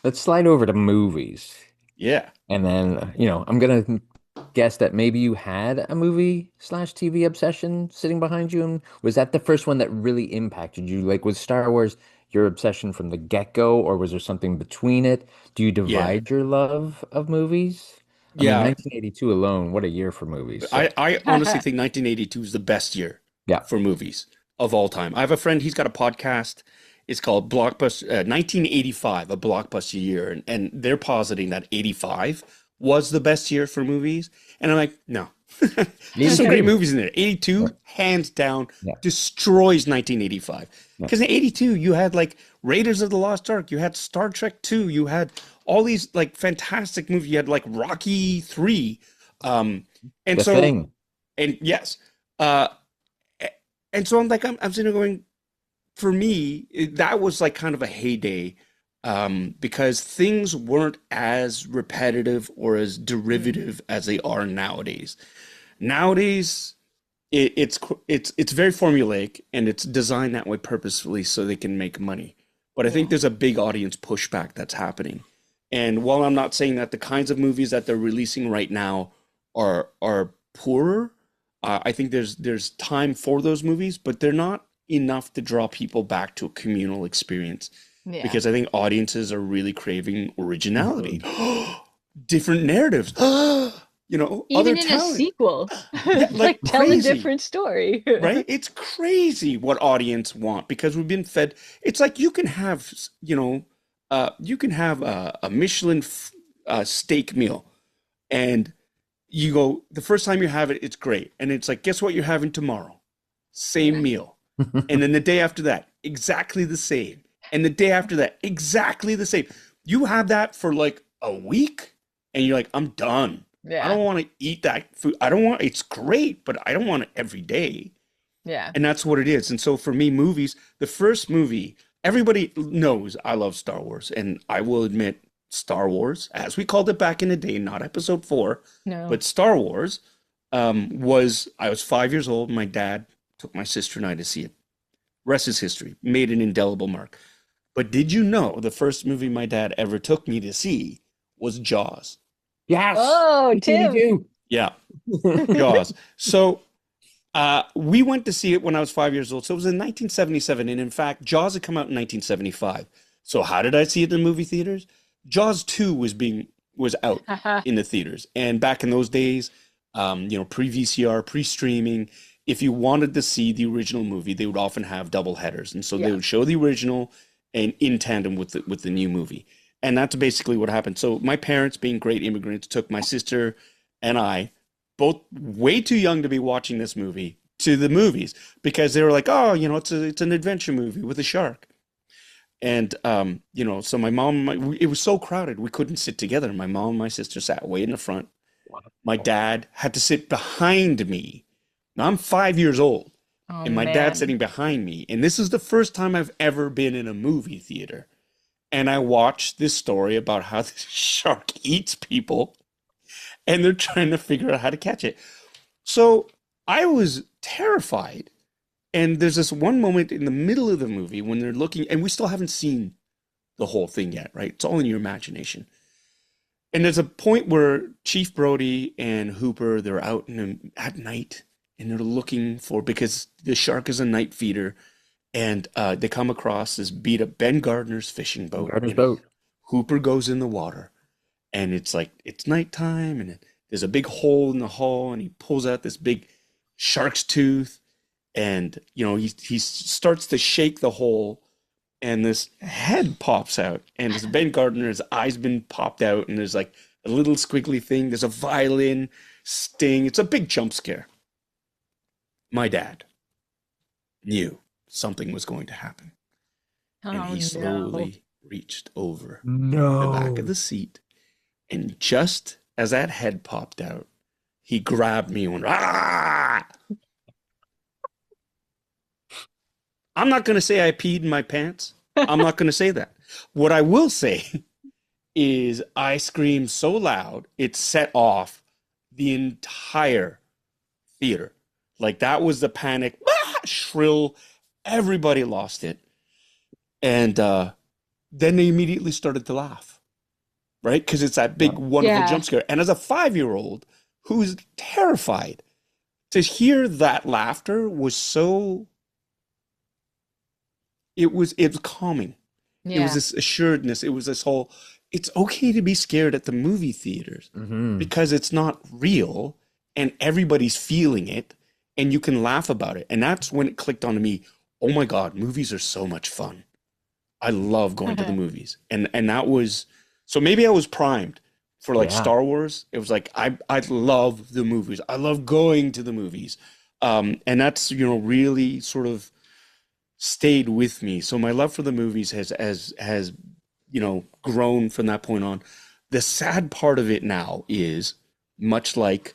let's slide over to movies. Yeah. And then, I'm gonna guess that maybe you had a movie slash TV obsession sitting behind you. And was that the first one that really impacted you? Like, was Star Wars your obsession from the get-go, or was there something between it? Do you Yeah. divide your love of movies? I mean, Yeah. 1982 alone, what a year for movies. So, I honestly think 1982 is the best year yeah. for movies of all time. I have a friend, he's got a podcast. It's called Blockbuster 1985, a blockbuster year. And they're positing that 85 was the best year for movies. And I'm like, no. There's some great 82. movies in there. Yeah. 82, hands down, Yeah. destroys 1985. Yeah. Because in 82, you had like Raiders of the Lost Ark, you had Star Trek 2, you had all these like fantastic movies. You had like Rocky 3. Um, and The so, Thing. and yes, uh, and so I'm sitting there going, for me, that was like kind of a heyday, because things weren't as repetitive or as Mm. derivative as they are nowadays. Nowadays, it's very formulaic and it's designed that way purposefully so they can make money. But I think Yeah. there's a big audience pushback that's happening. And while I'm not saying that the kinds of movies that they're releasing right now are poorer, I think there's time for those movies, but they're not enough to draw people back to a communal experience Yeah. because I think audiences are really craving originality, Mhm. different narratives, other Even in a talent. sequel, Yeah, like like tell a crazy, different story. right? It's crazy what audience want because we've been fed. It's like you can have, you can have a Michelin steak meal, and you go the first time you have it, it's great, and it's like, guess what you're having tomorrow? Same Yeah. meal, and then the day after that, exactly the same, and the day after that, exactly the same. You have that for like a week, and you're like, I'm done. I Yeah. don't want to eat that food. I don't want, it's great, but I don't want it every day. Yeah. And that's what it is. And so for me, movies, the first movie, everybody knows I love Star Wars. And I will admit, Star Wars, as we called it back in the day, not episode four, No. but Star Wars, I was 5 years old. My dad took my sister and I to see it. Rest is history, made an indelible mark. But did you know the first movie my dad ever took me to see was Jaws? Yes. Oh, Tim. 1982. Yeah, Jaws. So we went to see it when I was 5 years old. So it was in 1977. And in fact, Jaws had come out in 1975. So how did I see it in the movie theaters? Jaws 2 was out Haha. in the theaters. And back in those days, pre-VCR, pre-streaming, if you wanted to see the original movie, they would often have double headers. And so they Yeah. would show the original and in tandem with the new movie. And that's basically what happened. So my parents, being great immigrants, took my sister and I, both way too young to be watching this movie, to the movies because they were like, oh, it's an adventure movie with a shark. And so my mom, it was so crowded we couldn't sit together. My mom and my sister sat way in the front. My Wow. dad had to sit behind me. Now I'm 5 years old, Oh and my dad's man. sitting behind me. And this is the first time I've ever been in a movie theater. And I watched this story about how the shark eats people, and they're trying to figure out how to catch it. So I was terrified. And there's this one moment in the middle of the movie when they're looking, and we still haven't seen the whole thing yet, right? It's all in your imagination. And there's a point where Chief Brody and Hooper, they're out at night and they're looking for, because the shark is a night feeder, and they come across this beat up Ben Gardner's fishing boat. Gardner's boat. Hooper goes in the water, and it's like it's nighttime, and there's a big hole in the hull, and he pulls out this big shark's tooth, and he starts to shake the hole, and this head pops out, and it's Ben Gardner's eyes been popped out, and there's like a little squiggly thing. There's a violin sting. It's a big jump scare. My dad knew something was going to happen, and Oh he no. slowly reached over the back of No. the seat, and just as that head popped out, he grabbed me and went, ah! I'm not going to say I peed in my pants. I'm not going to say that. What I will say is I screamed so loud, it set off the entire theater. Like that was the panic, shrill. Everybody lost it. And then they immediately started to laugh, right? Because it's that big, Yeah. wonderful Yeah. jump scare. And as a 5-year-old who's terrified, to hear that laughter was so, it was calming. It was Yeah. this assuredness. It was this whole, it's okay to be scared at the movie theaters Hmm. because it's not real and everybody's feeling it and you can laugh about it. And that's when it clicked onto me. Oh my God, movies are so much fun. I love going to the movies. And that was, so maybe I was primed for like Yeah. Star Wars. It was like I love the movies. I love going to the movies. And that's, really sort of stayed with me. So my love for the movies has grown from that point on. The sad part of it now is, much like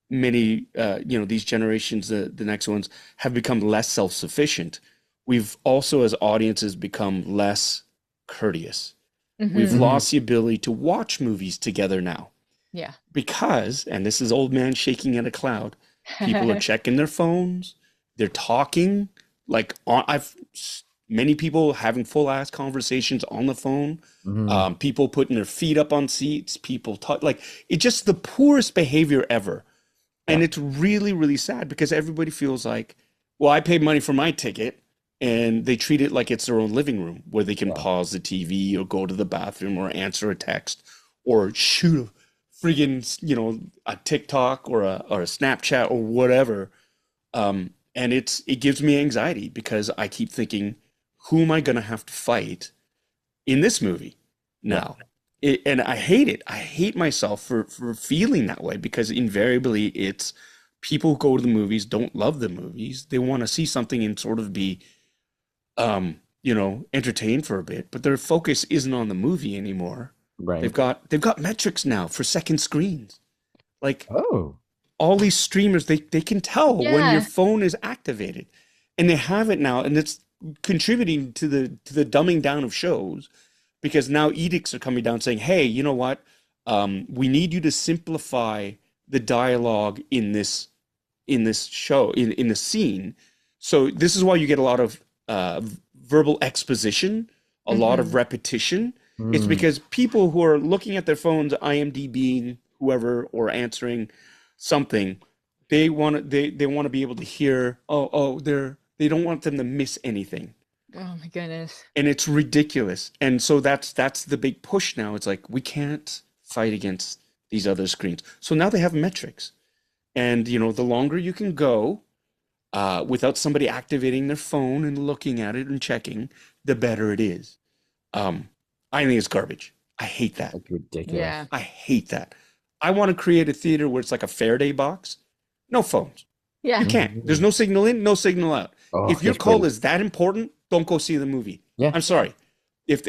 many these generations, the next ones have become less self-sufficient. We've also, as audiences, become less courteous. We've Hmm. Hmm. lost the ability to watch movies together now Yeah. because, and this is old man shaking at a cloud, people are checking their phones, they're talking, like I've many people having full ass conversations on the phone, Hmm. people putting their feet up on seats, people talk, like it's just the poorest behavior ever. And Yeah. it's really, really sad because everybody feels like, well, I paid money for my ticket, and they treat it like it's their own living room where they can Yeah. pause the TV or go to the bathroom or answer a text or shoot a friggin', a TikTok or a Snapchat or whatever. And it gives me anxiety because I keep thinking, who am I gonna have to fight in this movie Yeah. now? And I hate it. I hate myself for feeling that way because invariably it's people who go to the movies don't love the movies. They want to see something and sort of be entertained for a bit, but their focus isn't on the movie anymore. They've Right. got metrics now for second screens. Like Oh. all these streamers, they can tell when your Yeah. phone is activated. And they have it now, and it's contributing to the dumbing down of shows because now edicts are coming down saying, hey, you know what? We need you to simplify the dialogue in this show, in the scene. So this is why you get a lot of verbal exposition, a lot of Hmm. repetition. It's Mm. because people who are looking at their phones, IMDbing whoever or answering something, they want to be able to hear. They don't want them to miss anything, Oh my goodness. and it's ridiculous. And so that's the big push now. It's like we can't fight against these other screens. So now they have metrics, and the longer you can go without somebody activating their phone and looking at it and checking, the better it is. Um, I think it's garbage. I hate that. That's ridiculous. Yeah. I hate that. I want to create a theater where it's like a Faraday box. No phones. You Yeah. can't. There's Mhm. no signal in, no signal out. Oh, If your yes, call please. is that important, don't go see the movie. Yeah. I'm sorry.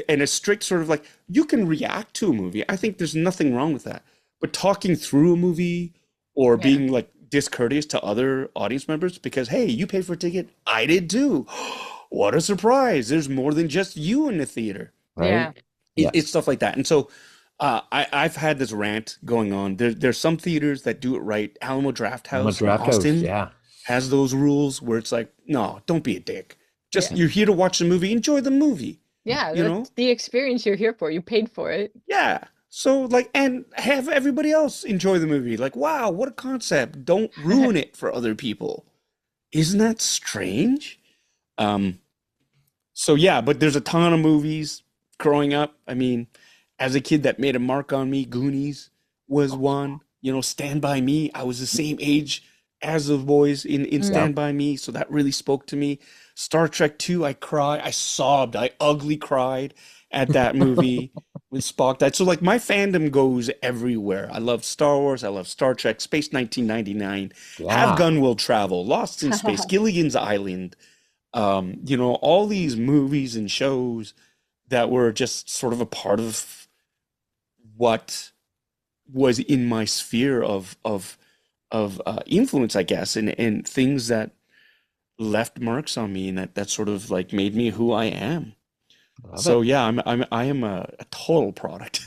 And a strict sort of like, you can react to a movie. I think there's nothing wrong with that. But talking through a movie or Yeah. being like discourteous to other audience members because, hey, you paid for a ticket. I did too. What a surprise. There's more than just you in the theater. Right. Yeah. It's Yes. stuff like that. And so I've had this rant going on. There's some theaters that do it right. Alamo I'm a Drafthouse in draft house. Austin Yeah. has those rules where it's like, no, don't be a dick. Just Yeah. you're here to watch the movie, enjoy the movie, Yeah. you know? That's the experience you're here for. You paid for it. Yeah. So like, and have everybody else enjoy the movie. Like, wow, what a concept. Don't ruin it for other people. Isn't that strange? Um, so yeah, but there's a ton of movies growing up. I mean, as a kid that made a mark on me, Goonies was one. Stand By Me. I was the same age as the boys in Yeah. Mm. Stand By Me, so that really spoke to me. Star Trek 2, I sobbed, I ugly cried at that movie when Spock died. So like my fandom goes everywhere. I love Star Wars, I love Star Trek, Space 1999, Have Yeah. Gun Will Travel, Lost in Space, Gilligan's Island, all these movies and shows that were just sort of a part of what was in my sphere of influence, I guess, and things that left marks on me and that sort of like made me who I am. Love So it. yeah, I am a total product.